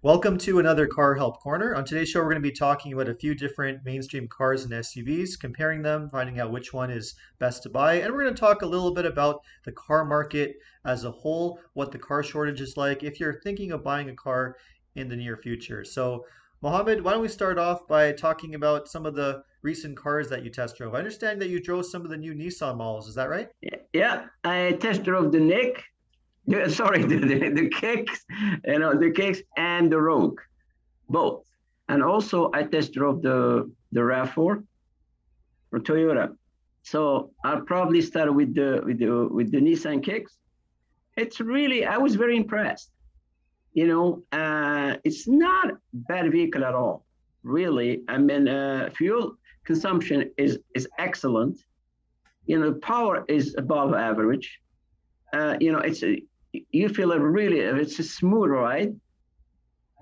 Welcome to another Car Help Corner. On today's show, we're going to be talking about a few different mainstream cars and SUVs, comparing them, finding out which one is best to buy, and we're going to talk a little bit about the car market as a whole, what the car shortage is like if you're thinking of buying a car in the near future. So, Mohammed, why don't we start off by talking about some of the recent cars that you test drove? I understand that you drove some of the new Nissan models, is that right? Yeah, I test drove the Nick, sorry, the Kicks, the Kicks and the Rogue, both. And also I test drove the RAV4 for Toyota. So I'll probably start with the Nissan Kicks. It's really I was very impressed. It's not a bad vehicle at all. Really, I mean, fuel consumption is excellent. Power is above average. It's you feel it really, it's a smooth ride.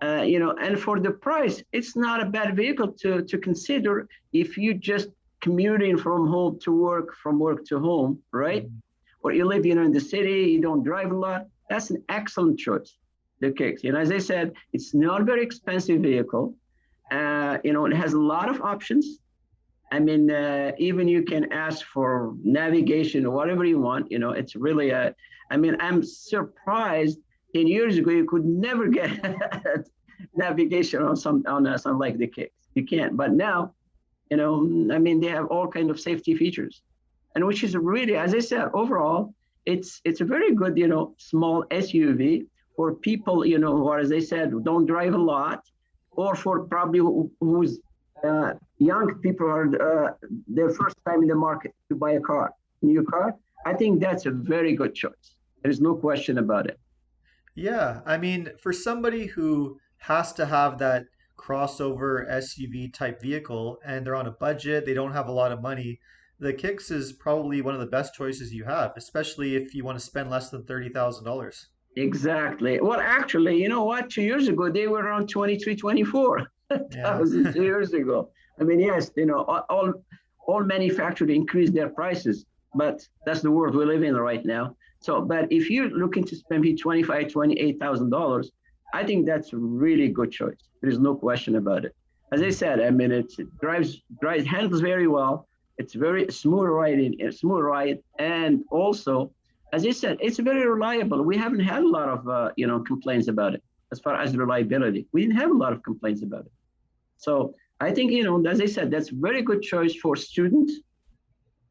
And for the price, it's not a bad vehicle to consider if you just commuting from home to work, from work to home, right? Mhm. Or you live, in the city, you don't drive a lot. That's an excellent choice. The Kicks, as I said, it's not a very expensive vehicle. It has a lot of options. I mean, even you can ask for navigation or whatever you want. It's really a. I mean, I'm surprised. 10 years ago, you could never get navigation on some like the Kicks. You can't. But now, I mean, they have all kind of safety features, and which is really, as I said, overall, it's a very good, small SUV for people, who are, as I said, don't drive a lot, or for probably who's young people are their first time in the market to buy a car, new car. I think that's a very good choice. There's no question about it. Yeah, I mean, for somebody who has to have that crossover SUV type vehicle and they're on a budget, they don't have a lot of money, the Kicks is probably one of the best choices you have, especially if you want to spend less than $30,000. Exactly. Well, actually, you know what? 2 years ago, they were around 23, Yeah. 24,000 2 years ago. I mean, yes, all manufacturers increase their prices, but that's the world we live in right now. So, but if you're looking to spend maybe 25, $28,000, I think that's a really good choice. There's no question about it. As I said, I mean, it drives, handles very well. It's very smooth riding, a smooth ride, and also as I said, it's very reliable. We haven't had a lot of complaints about it as far as reliability. We didn't have a lot of complaints about it. So I think as I said, that's a very good choice for students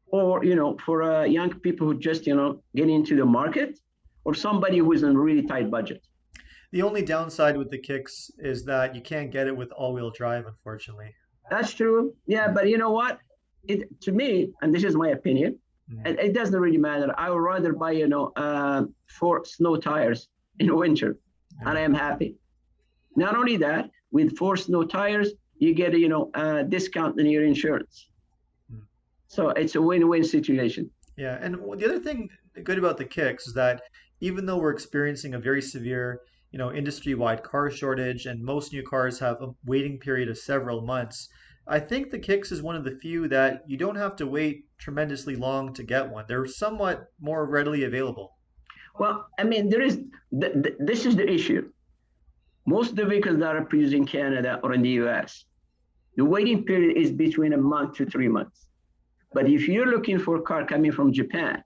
or for young people who just get into the market or somebody who is in a really tight budget. The only downside with the Kicks is that you can't get it with all-wheel drive, unfortunately. That's true. Yeah, Yeah. but you know what? It to me, and this is my opinion, Mm. it doesn't really matter. I would rather buy four snow tires in winter, and Yeah. I am happy. Not only that, with four snow tires, you get a discount in your insurance. Mm. So it's a win-win situation. Yeah, and the other thing good about the Kicks is that even though we're experiencing a very severe, industry-wide car shortage, and most new cars have a waiting period of several months, I think the Kicks is one of the few that you don't have to wait tremendously long to get one. They're somewhat more readily available. Well, I mean, this is the issue. Most of the vehicles that are produced in Canada or in the US, the waiting period is between a month to 3 months. But if you're looking for a car coming from Japan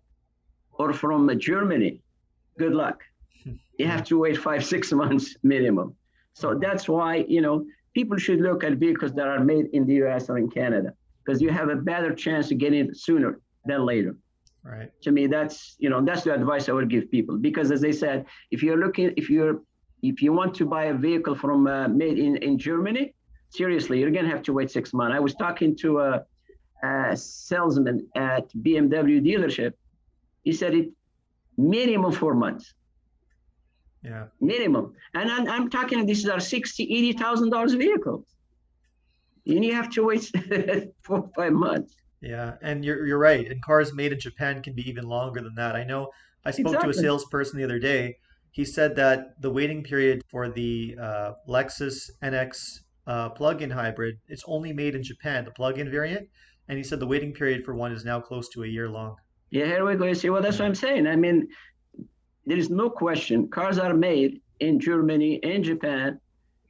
or from Germany, good luck. You Yeah. have to wait 5, 6 months minimum. So Mhm. that's why, people should look at vehicles that are made in the US or in Canada because you have a better chance of getting it sooner than later. Right. To me, that's the advice I would give people because as I said, if you want to buy a vehicle from made in Germany, seriously, you're gonna have to wait 6 months. I was talking to a salesman at BMW dealership. He said it minimum 4 months, Yeah. minimum. And I'm talking these are 60, $80,000 vehicles. And you have to wait 4 or 5 months. Yeah, and you're right. And cars made in Japan can be even longer than that. I know I spoke to a Exactly. salesperson the other day. He said that the waiting period for the Lexus NX plug-in hybrid, it's only made in Japan, the plug-in variant. And he said the waiting period for one is now close to a year long. Yeah, here we go. You see, well, that's what Yeah. I'm saying. I mean, there is no question. Cars are made in Germany and Japan.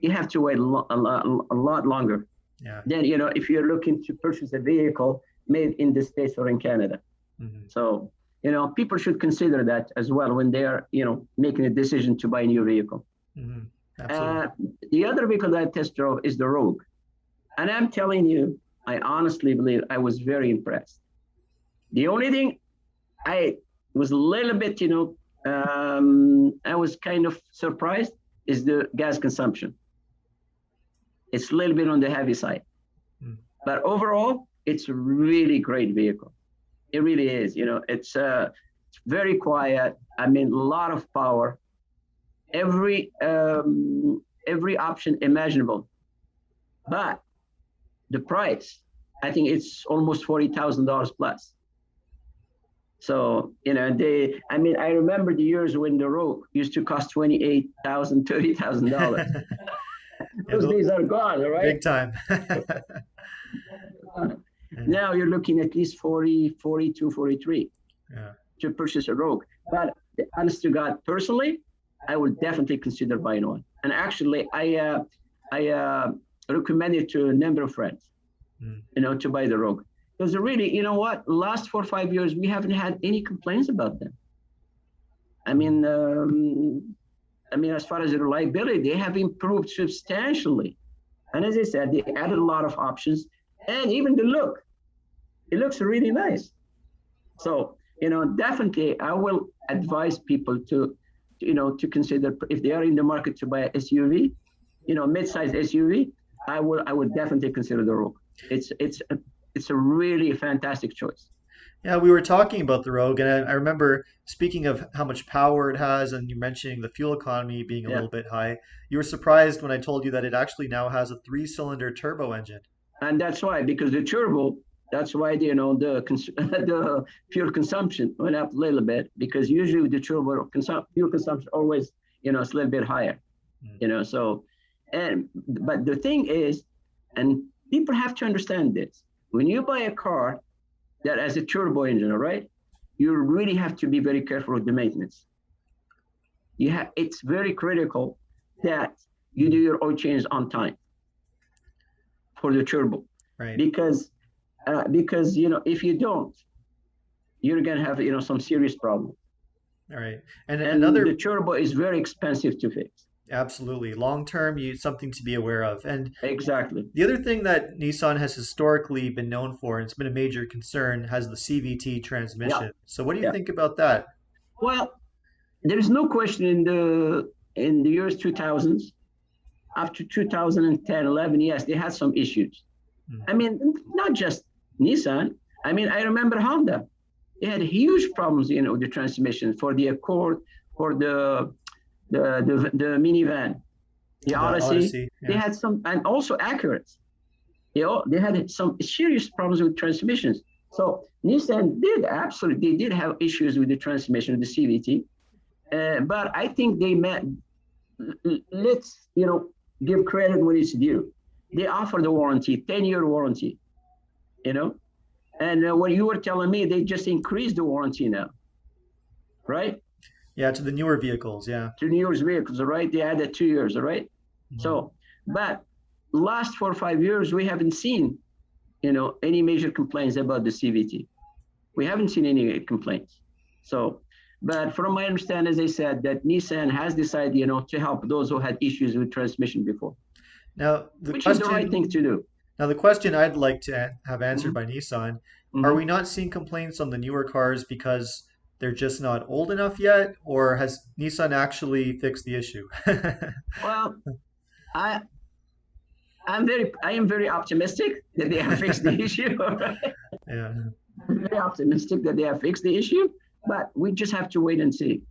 you have to wait a lot longer Yeah. than, if you're looking to purchase a vehicle made in the States or in Canada. Hmm. So, people should consider that as well when they are, making a decision to buy a new vehicle. Hmm. Uh, Absolutely. the other vehicle that I test drove is the Rogue. And I'm telling you, I honestly believe I was very impressed. The only thing I was a little bit, I was kind of surprised is the gas consumption. It's a little bit on the heavy side. Mm. But overall, it's a really great vehicle. It really is. It's very quiet. I mean, a lot of power. Every option imaginable. But the price, I think it's almost $40,000 plus. So, I mean, I remember the years when the Rogue used to cost $28,000, $30,000. Yeah, Those days are gone, all right? big time. Yeah. Now you're looking at least 40, 42, 43 Yeah. to purchase a Rogue. But honest to God, personally, I would definitely consider buying one. And actually, I recommend it to a number of friends, to buy the Rogue. Because really, you know what? Last 4 or 5 years, we haven't had any complaints about them. I mean, as far as the reliability, they have improved substantially. And as I said, they added a lot of options, and even the look. It looks really nice. So, definitely, I will advise people to consider, if they are in the market to buy an SUV, mid-size SUV. I would definitely consider the Rogue. It's a really fantastic choice. Yeah, we were talking about the Rogue, and I remember speaking of how much power it has, and you mentioning the fuel economy being a Yeah, little bit high. You were surprised when I told you that it actually now has a three-cylinder turbo engine. and that's why, because the turbo, that's why the fuel consumption went up a little bit, because usually with the turbo fuel consumption always it's a little bit higher. Mm. So, but the thing is, and people have to understand this, when you buy a car that has a turbo engine, all right, you really have to be very careful with the maintenance. It's very critical that you do your oil change on time for the turbo, Right. because if you don't, you're gonna have some serious problems. All right. And And the another, turbo is very expensive to fix. absolutely, long term, something to be aware of. And Exactly. the other thing that Nissan has historically been known for, and it's been a major concern, has the CVT Yeah. transmission. So what do you Yeah. think about that? Well, there is no question in the years 2000s up to 2010, 11, yes, they had some issues. Mm. I mean, not just Nissan. I mean, I remember Honda. They had huge problems, with the transmission for the Accord, for the minivan, the The Odyssey. Odyssey, They yeah. had some, and also Acura. They had some serious problems with transmissions. So Nissan they did have issues with the transmission, the CVT. But I think they met. Let's give credit when it's due. They offer the warranty, 10-year warranty. You know, and what you were telling me, they just increased the warranty now, right? Yeah, to the newer vehicles, yeah. 2 years vehicles, all right? They added 2 years, all right? Mhm. So, but last 4 or 5 years, we haven't seen, any major complaints about the CVT. We haven't seen any complaints. So, but from my understanding, as I said, that Nissan has decided, to help those who had issues with transmission before, Now the which is the right question, thing to do. now the question I'd like to have answered Mhm, by Nissan, are we mhm. not seeing complaints on the newer cars because they're just not old enough yet, or has Nissan actually fixed the issue? Well, I I am very optimistic that they have fixed the issue. Right? Yeah, I'm very optimistic that they have fixed the issue, but we just have to wait and see.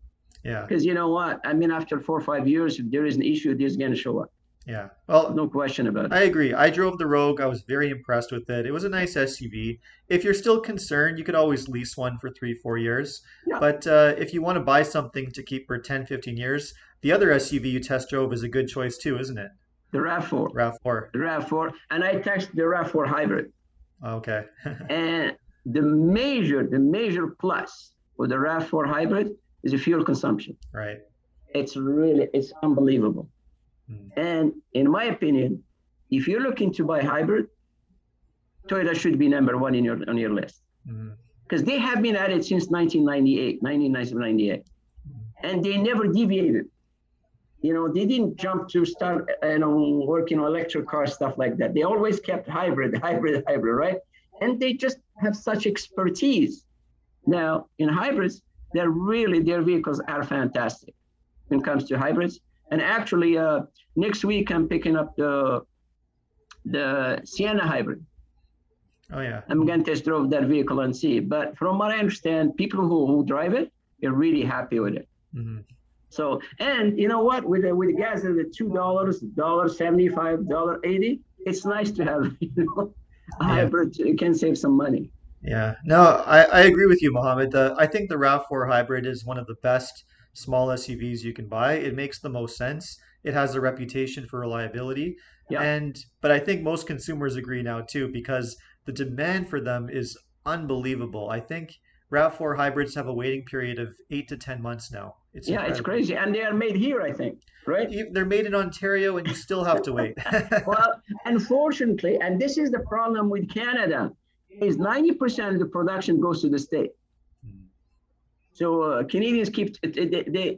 yeah, Because you know what? I mean, after 4 or 5 years, if there is an issue, this is going to show up. yeah. Well, No question about I it. agree. I drove the Rogue. I was very impressed with it. It was a nice SUV. If you're still concerned, you could always lease one for 3, 4 years. Yeah, But if you want to buy something to keep for 10, 15 years, the other SUV you test drove is a good choice too, isn't it? the RAV4, RAV4. the RAV4, and I test the RAV4 hybrid. Okay. And the major plus for the RAV4 hybrid is the fuel consumption. Right. It's unbelievable. Mm, And in my opinion, if you're looking to buy hybrid, Toyota should be number one in your list mm, because they have been at it since 1998, 1998, and they never deviated. They didn't jump to start, working on electric car stuff like that. They always kept hybrid, hybrid, hybrid, right? And they just have such expertise. Now, in hybrids, their vehicles are fantastic when it comes to hybrids. And actually, next week I'm picking up the Sienna hybrid. oh yeah. I'm going to test drive that vehicle and see. But from what I understand, people who drive it are really happy with it. Mm, So, and you know what? With gas at the $2.75, $1.80, it's nice to have a yeah. hybrid. You can save some money. Yeah, no, I agree with you, Mohammed. I think the RAV4 Hybrid is one of the best small SUVs you can buy. It makes the most sense. It has a reputation for reliability, Yeah. but I think most consumers agree now too because the demand for them is unbelievable. I think RAV4 hybrids have a waiting period of 8 to 10 months now. It's Yeah, it's incredible. crazy. And they are made here, I think, right? They're made in Ontario, and you still have to wait. Well, unfortunately, and this is the problem with Canada, is 90% of the production goes to the state. So Canadians they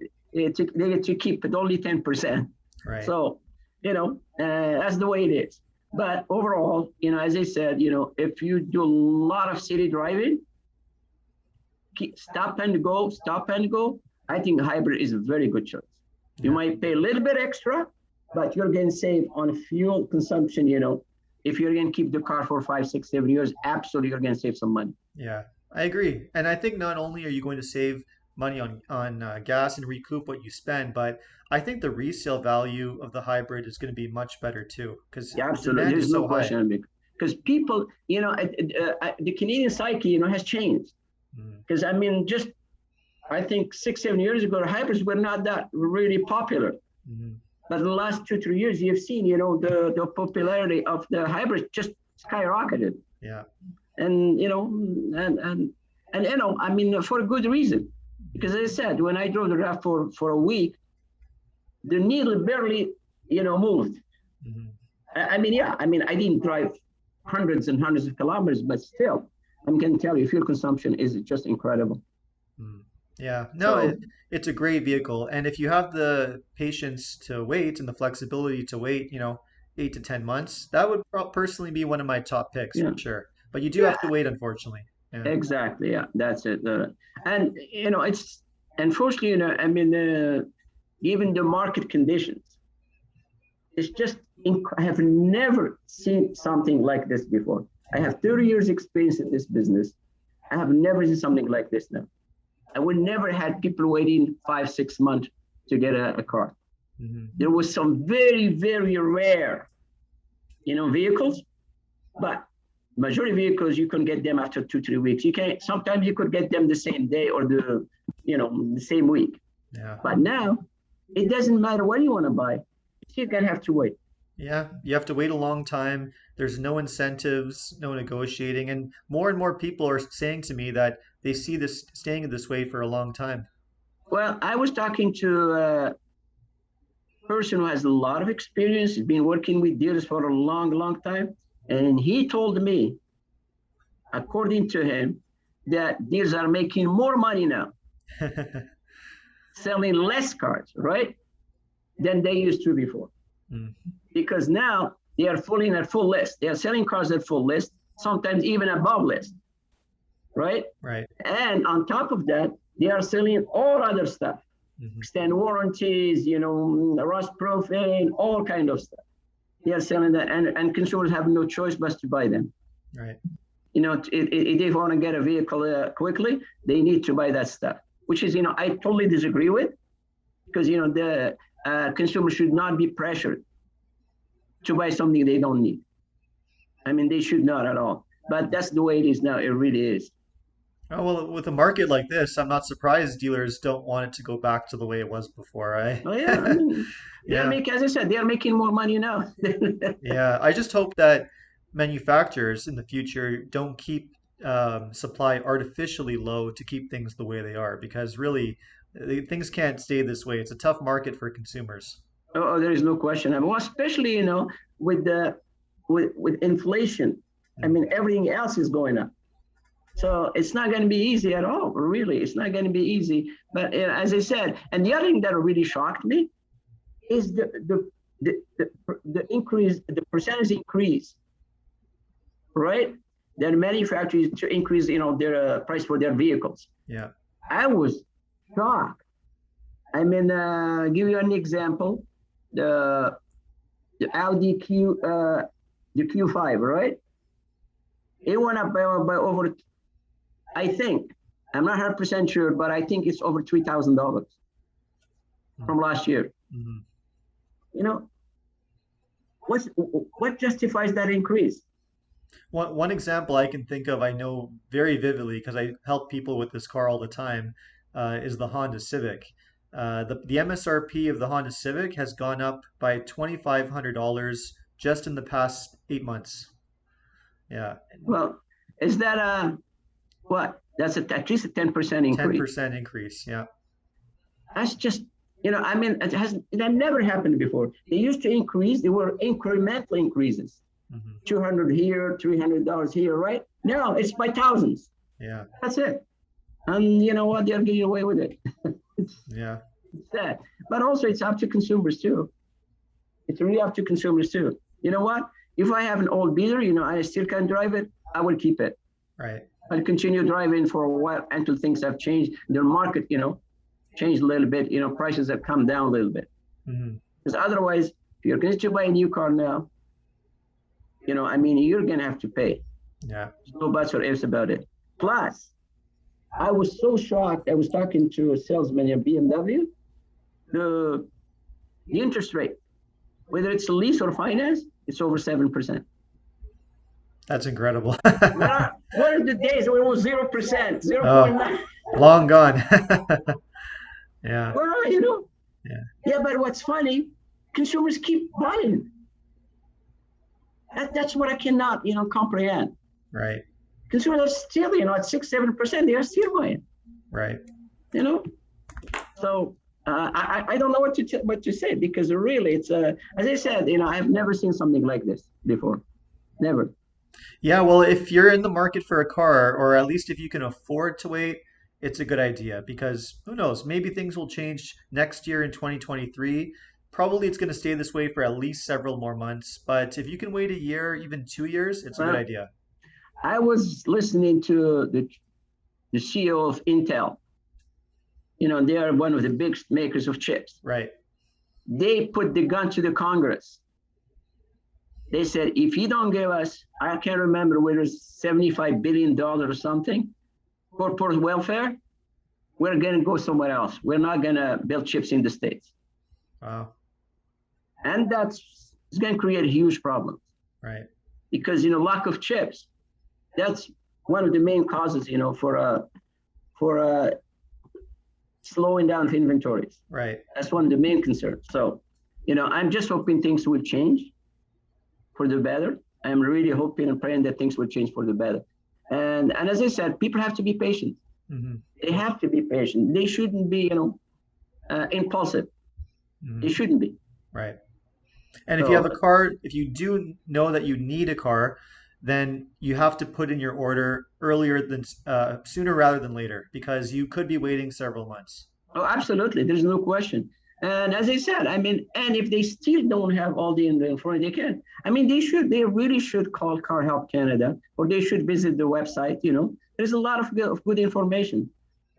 get to keep it only 10%. Right. So, that's the way it is. But overall, as I said, if you do a lot of city driving, stop and go, I think hybrid is a very good choice. You Yeah. might pay a little bit extra, but you're going to save on fuel consumption. If you're going to keep the car for 5, 6, 7 years, absolutely you're going to save some money. Yeah, I agree. And I think not only are you going to save money on gas and recoup what you spend, but I think the resale value of the hybrid is going to be much better too, because Yeah, the absolutely. demand There's is no so high. question because people, the Canadian psyche, has changed. Mm, Because I mean, just I think 6, 7 years ago, hybrids were not that really popular. mhm. But in the last 2, 3 years, you've seen, the popularity of the hybrids just skyrocketed. Yeah, And, I mean, for a good reason. Because as I said, when I drove the RAV for a week, the needle barely, moved. mhm, I mean, yeah, I didn't drive hundreds and hundreds of kilometers, but still, I'm going to tell you, fuel consumption is just incredible. mm. Yeah. No, So, it's a great vehicle, and if you have the patience to wait and the flexibility to wait, 8 to 10 months, that would personally be one of my top picks for yeah, sure. But you do yeah, have to wait, unfortunately. Yeah. exactly. Yeah, that's it. And, it's unfortunately, I mean, given the market conditions, it's just, I have never seen something like this before. I have 30 years experience in this business. I have never seen something like this now. I would never had people waiting 5, 6 months to get a car. Hmm. There was some very, very rare, vehicles, but majority vehicles you can get them after 2, 3 weeks. You can sometimes you could get them the same day or the same week. Yeah. But now it doesn't matter what you want to buy. You're gonna have to wait. Yeah, you have to wait a long time. There's no incentives, no negotiating, and more people are saying to me that they see this staying this way for a long time. Well, I was talking to a person who has a lot of experience, has been working with dealers for a long, long time, and he told me, according to him, that dealers are making more money now, selling less cars, right, than they used to before. Mm, Because now they are fully at full list. They are selling cars at full list, sometimes even above list, right? right. And on top of that, they are selling all other stuff, Hmm. extend warranties, rust proofing, all kind of stuff. They are selling that, and consumers have no choice but to buy them. Right. If they want to get a vehicle quickly, they need to buy that stuff, which is, I totally disagree with, because, the consumer should not be pressured to buy something they don't need. I mean, they should not at all. But that's the way it is now. It really is. Oh, well, with a market like this, I'm not surprised dealers don't want it to go back to the way it was before, right? Oh yeah, I mean, Yeah. as I said, they are making more money now. Yeah. I just hope that manufacturers in the future don't keep supply artificially low to keep things the way they are, because really things can't stay this way. It's a tough market for consumers. Oh, there is no question. I mean, well, especially, with the with inflation. I Mm. mean, everything else is going up. So it's not going to be easy at all. Really, it's not going to be easy. But as I said, and the other thing that really shocked me is the increase, the percentage increase, right? That manufacturers to increase, their price for their vehicles. Yeah. I was shocked. I mean, give you an example. The the Audi the Q5, right? It went up by over, I think, I'm not 100% sure, but I think it's over $3,000 Mm. from last year. Mhm. You know, what's what justifies that increase? One example I can think of, I know very vividly because I help people with this car all the time, is the Honda Civic. The MSRP of the Honda Civic has gone up by $2,500 just in the past 8 months. Yeah, Well, is that what? That's at least a 10% increase. 10% increase. Yeah. That's just, I mean, that never happened before. They used to increase, they were incremental increases. Hmm. 200 here, $300 here, right? No, it's by thousands. Yeah. That's it. And you know what? They're getting away with it. it's, Yeah. it's sad. But also, it's up to consumers too. It's really up to consumers too. You know what? If I have an old beater, I still can drive it, I will keep it. Right. I'll continue driving for a while until things have changed. The market, changed a little bit. Prices have come down a little bit. Hmm. Because otherwise, if you're going to buy a new car now, I mean, you're going to have to pay. Yeah. There's no buts or ifs about it. Plus, I was so shocked. I was talking to a salesman at BMW. The the interest rate, whether it's lease or finance, it's over 7%. That's incredible. What are the days when it was 0%, Oh, 0.9? long gone. Yeah. Well, Yeah. yeah, but what's funny, consumers keep buying. That's what I cannot, comprehend. Right. Consumers are still, at 6, 7%, they are still buying, Right. you know? So I don't know what to say, because really it's as I said, I've never seen something like this before, never. Yeah, well, if you're in the market for a car, or at least if you can afford to wait, it's a good idea because who knows, maybe things will change next year in 2023. Probably it's going to stay this way for at least several more months, but if you can wait a year, even 2 years, it's a good Well, idea. I was listening to the CEO of Intel. They are one of the big makers of chips. Right. They put the gun to the Congress. They said, if you don't give us, I can't remember whether it's $75 billion or something for welfare, we're going to go somewhere else. We're not going to build chips in the States. Wow. And it's going to create huge problems Right. because, lack of chips, that's one of the main causes, for slowing down inventories. Right. That's one of the main concerns. So, I'm just hoping things will change for the better. I'm really hoping and praying that things will change for the better. And as I said, people have to be patient. Hmm. They have to be patient. They shouldn't be, impulsive. They Hmm. shouldn't be. Right. And if you have So a car, if you do know that you need a car, then you have to put in your order earlier than sooner rather than later because you could be waiting several months. oh, absolutely. There's no question. And as I said, I mean, and if they still don't have all the information, they can. I mean, they really should call Car Help Canada, or they should visit the website. There's a lot of good information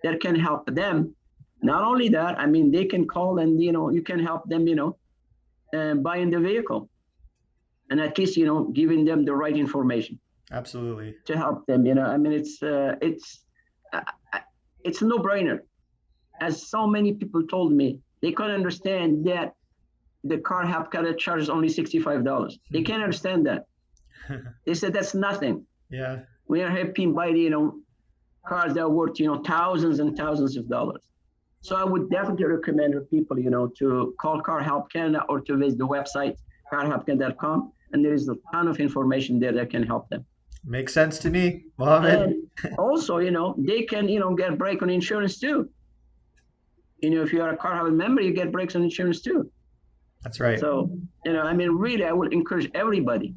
that can help them. Not only that, I mean, they can call and, you can help them, buying the vehicle, and at least, giving them the right information Absolutely. to help them. I mean, uh, it's a no-brainer. As so many people told me, they couldn't understand that the Car Help Canada charges only $65. They can't understand that. They said that's nothing. Yeah. We are helping buy cars that are worth thousands and thousands of dollars. So I would definitely recommend people to call Car Help Canada or to visit the website carhelpcanada.com, and there is a ton of information there that can help them. Makes sense to me, Mohammed. And also, they can get a break on insurance too. If you are a Car Help member, you get breaks on insurance too. That's right. So, I mean, really, I would encourage everybody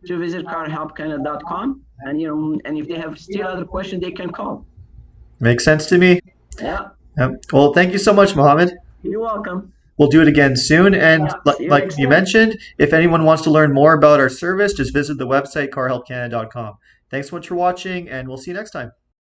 to visit carhelpcanada.com. And if they have still other questions, they can call. Makes sense to me. Yeah, Yep. Well, thank you so much, Mohammed. you're welcome. We'll do it again soon. And Yeah, see you like next you time. mentioned, if anyone wants to learn more about our service, just visit the website carhelpcanada.com. Thanks so much for watching, and we'll see you next time.